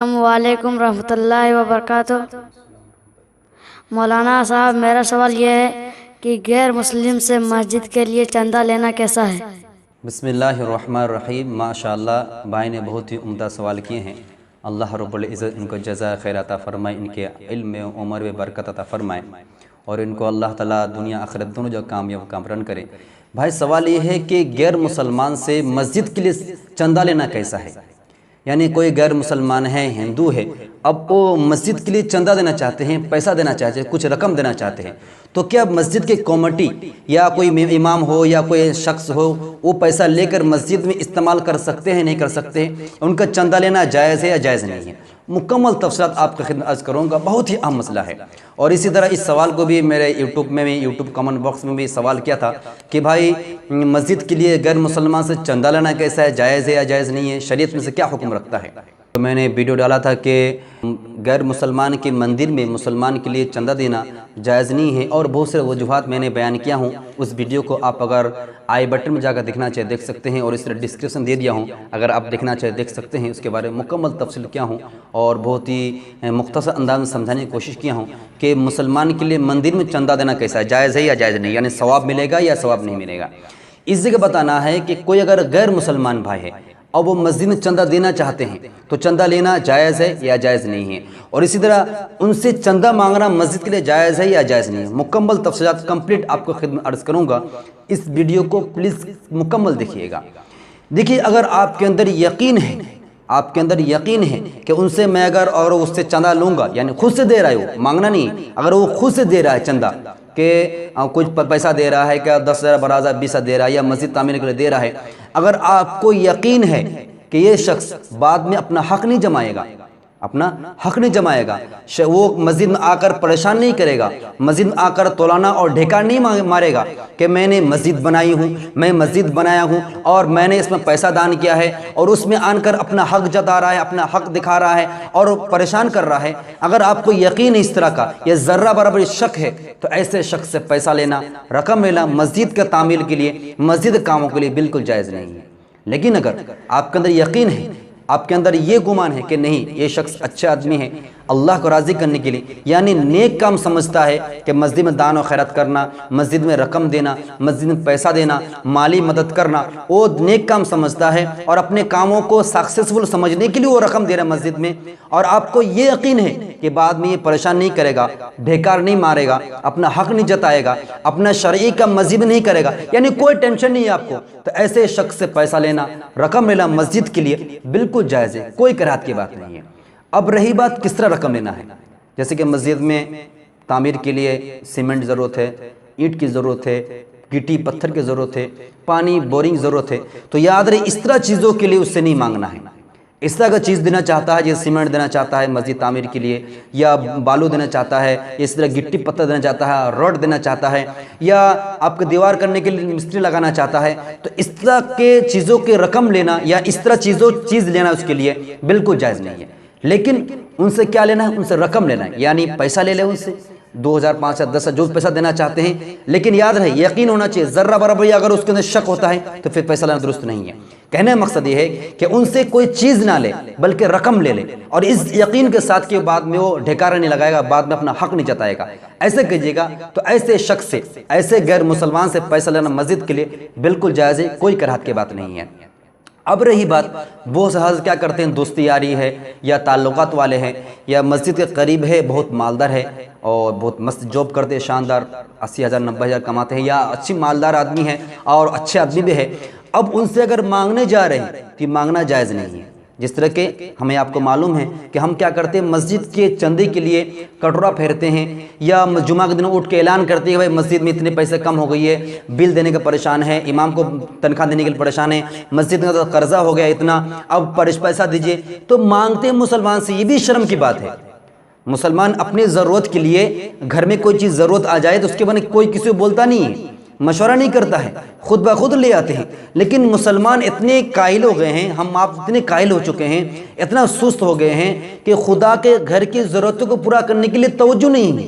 السلام علیکم ورحمۃ اللہ وبرکاتہ۔ مولانا صاحب، میرا سوال یہ ہے کہ غیر مسلم سے مسجد کے لیے چندہ لینا کیسا ہے؟ بسم اللہ الرحمن الرحیم۔ ماشاءاللہ بھائی نے بہت ہی عمدہ سوال کیے ہیں۔ اللہ رب العزت ان کو جزائے خیر عطا فرمائے، ان کے علم میں عمر میں برکت عطا فرمائے، اور ان کو اللہ تعالیٰ دنیا آخرت دونوں جو کامیاب کامران کرے۔ بھائی سوال یہ ہے کہ غیر مسلمان سے مسجد کے لیے چندہ لینا کیسا ہے؟ یعنی کوئی غیر مسلمان ہے، ہندو ہے، اب وہ مسجد کے لیے چندہ دینا چاہتے ہیں، پیسہ دینا چاہتے ہیں، کچھ رقم دینا چاہتے ہیں، تو کیا مسجد کے کمیٹی یا کوئی امام ہو یا کوئی شخص ہو وہ پیسہ لے کر مسجد میں استعمال کر سکتے ہیں، نہیں کر سکتے ہیں؟ ان کا چندہ لینا جائز ہے یا جائز نہیں ہے؟ مکمل تفصیلات آپ کا خدمت عرض کروں گا، بہت ہی اہم مسئلہ ہے۔ اور اسی طرح اس سوال کو بھی میرے یوٹیوب کمنٹ باکس میں بھی سوال کیا تھا کہ بھائی مسجد کے لیے غیر مسلمان سے چندہ لینا کیسا ہے، جائز ہے یا جائز نہیں ہے، شریعت میں سے کیا حکم رکھتا ہے؟ تو میں نے ویڈیو ڈالا تھا کہ غیر مسلمان کے مندر میں مسلمان کے لیے چندہ دینا جائز نہیں ہے، اور بہت سے وجوہات میں نے بیان کیا ہوں۔ اس ویڈیو کو آپ اگر آئی بٹن میں جا کر دیکھنا چاہے دیکھ سکتے ہیں، اور اس طرح ڈسکرپشن دے دیا ہوں، اگر آپ دیکھنا چاہے دیکھ سکتے ہیں۔ اس کے بارے میں مکمل تفصیل کیا ہوں اور بہت ہی مختصر انداز میں سمجھانے کی کوشش کیا ہوں کہ مسلمان کے لیے مندر میں چندہ دینا کیسا ہے، جائز ہے یا جائز نہیں، یعنی ثواب ملے گا یا ثواب نہیں ملے گا۔ اس جگہ بتانا ہے کہ کوئی اگر غیر مسلمان بھائی ہے اور وہ مسجد میں چندہ دینا چاہتے ہیں تو چندہ لینا جائز ہے یا جائز نہیں ہے، اور اسی طرح ان سے چندہ مانگنا مسجد کے لیے جائز ہے یا جائز نہیں ہے۔ مکمل تفصیلات کمپلیٹ آپ کو خدمت عرض کروں گا، اس ویڈیو کو پلیز مکمل دیکھیے گا۔ دیکھیے، اگر آپ کے اندر یقین ہے، آپ کے اندر یقین ہے کہ ان سے میں اگر اور اس سے چندہ لوں گا، یعنی خود سے دے رہا ہے، وہ مانگنا نہیں، اگر وہ خود سے دے رہا ہے چندہ کہ کچھ پیسہ دے رہا ہے، کیا 10,000 12,000 20,000 دے رہا ہے یا مسجد تعمیر کے لیے دے رہا ہے، اگر آپ کو یقین ہے کہ یہ شخص بعد میں اپنا حق نہیں جمائے گا، اپنا حق نہیں جمائے گا، وہ مسجد میں آ کر پریشان نہیں کرے گا، مسجد میں آ کر تولانا اور ڈھیکا نہیں مارے گا کہ میں نے مسجد بنائی ہوں، میں مسجد بنایا ہوں اور میں نے اس میں پیسہ دان کیا ہے، اور اس میں آن کر اپنا حق جتا رہا ہے، اپنا حق دکھا رہا ہے اور پریشان کر رہا ہے، اگر آپ کو یقین اس طرح کا یہ ذرہ برابر شک ہے تو ایسے شخص سے پیسہ لینا، رقم لینا مسجد کے تعمیر کے لیے، مسجد کاموں کے لیے بالکل جائز نہیں ہے۔ لیکن اگر آپ کے اندر یقین ہے، آپ کے اندر یہ گمان ہے کہ نہیں یہ شخص اچھا آدمی ہے، اللہ کو راضی کرنے کے لیے، یعنی نیک کام سمجھتا ہے کہ مسجد میں دان و خیرات کرنا، مسجد میں رقم دینا، مسجد میں پیسہ دینا، مالی مدد کرنا، وہ نیک کام سمجھتا ہے اور اپنے کاموں کو سکسیسفل سمجھنے کے لیے وہ رقم دے رہا ہے مسجد میں، اور آپ کو یہ یقین ہے کہ بعد میں یہ پریشان نہیں کرے گا، ڈھیکار نہیں مارے گا، اپنا حق نہیں جتائے گا، اپنا شرعی کا مسجد نہیں کرے گا، یعنی کوئی ٹینشن نہیں ہے آپ کو، تو ایسے شخص سے پیسہ لینا، رقم لینا مسجد کے لیے بالکل جائز ہے، کوئی کراہت کی بات نہیں ہے۔ اب رہی بات کس طرح رقم لینا ہے، جیسے کہ مسجد میں تعمیر کے لیے سیمنٹ ضرورت ہے، اینٹ کی ضرورت ہے، گٹی پتھر کی ضرورت ہے، پانی بورنگ ضرورت ہے، تو یاد رہے اس طرح چیزوں کے لیے اس سے نہیں مانگنا ہے۔ اس طرح کا چیز دینا چاہتا ہے، جیسے سیمنٹ دینا چاہتا ہے مسجد تعمیر کے لیے، یا بالو دینا چاہتا ہے، اس طرح گٹی پتھر دینا چاہتا ہے، روڈ دینا چاہتا ہے، یا آپ کو دیوار کرنے کے لیے مستری لگانا چاہتا ہے، تو اس طرح کے چیزوں کی رقم لینا یا اس طرح چیز لینا اس کے لیے بالکل جائز نہیں ہے۔ لیکن ان سے کیا لینا ہے؟ ان سے رقم لینا ہے، یعنی پیسہ لے لے ان سے 2,000 5,000 10,000 جو پیسہ دینا چاہتے ہیں، لیکن یاد رہے یقین ہونا چاہیے، ذرہ برابر اگر اس کے اندر شک ہوتا ہے تو پھر پیسہ لینا درست نہیں ہے۔ کہنے کا مقصد یہ ہے کہ ان سے کوئی چیز نہ لے بلکہ رقم لے لے، اور اس یقین کے ساتھ کہ بعد میں وہ ڈھیکارا نہیں لگائے گا، بعد میں اپنا حق نہیں جتائے گا، ایسے کیجیے گا تو ایسے شخص سے، ایسے غیر مسلمان سے پیسہ لینا مسجد کے لیے بالکل جائز ہے، کوئی کراہت کی بات نہیں ہے۔ اب رہی بات، بہت سے حضرت کیا کرتے ہیں، دوستی یاری ہے یا تعلقات والے ہیں یا مسجد کے قریب ہے، بہت مالدار ہے اور بہت مست جاب کرتے ہیں، شاندار 80,000 90,000 کماتے ہیں، یا اچھی مالدار آدمی ہے اور اچھے آدمی بھی ہے، اب ان سے اگر مانگنے جا رہے ہیں تو مانگنا جائز نہیں ہے۔ جس طرح کہ ہمیں آپ کو معلوم ہے کہ ہم کیا کرتے ہیں، مسجد کے چندے کے لیے کٹورا پھیرتے ہیں، یا جمعہ کے دن اٹھ کے اعلان کرتے ہیں بھائی مسجد میں اتنے پیسے کم ہو گئی ہے، بل دینے کا پریشان ہے، امام کو تنخواہ دینے کے لیے پریشان ہے، مسجد میں قرضہ ہو گیا اتنا، اب پیسہ دیجئے، تو مانگتے ہیں مسلمان سے، یہ بھی شرم کی بات ہے۔ مسلمان اپنی ضرورت کے لیے، گھر میں کوئی چیز ضرورت آ جائے تو اس کے بعد کوئی کسی کو بولتا نہیں ہے، مشورہ نہیں کرتا ہے، خود بخود لے آتے ہیں۔ لیکن مسلمان اتنے قائل ہو گئے ہیں، ہم آپ اتنے قائل ہو چکے ہیں، اتنا سست ہو گئے ہیں کہ خدا کے گھر کی ضرورتوں کو پورا کرنے کے لیے توجہ نہیں ہے۔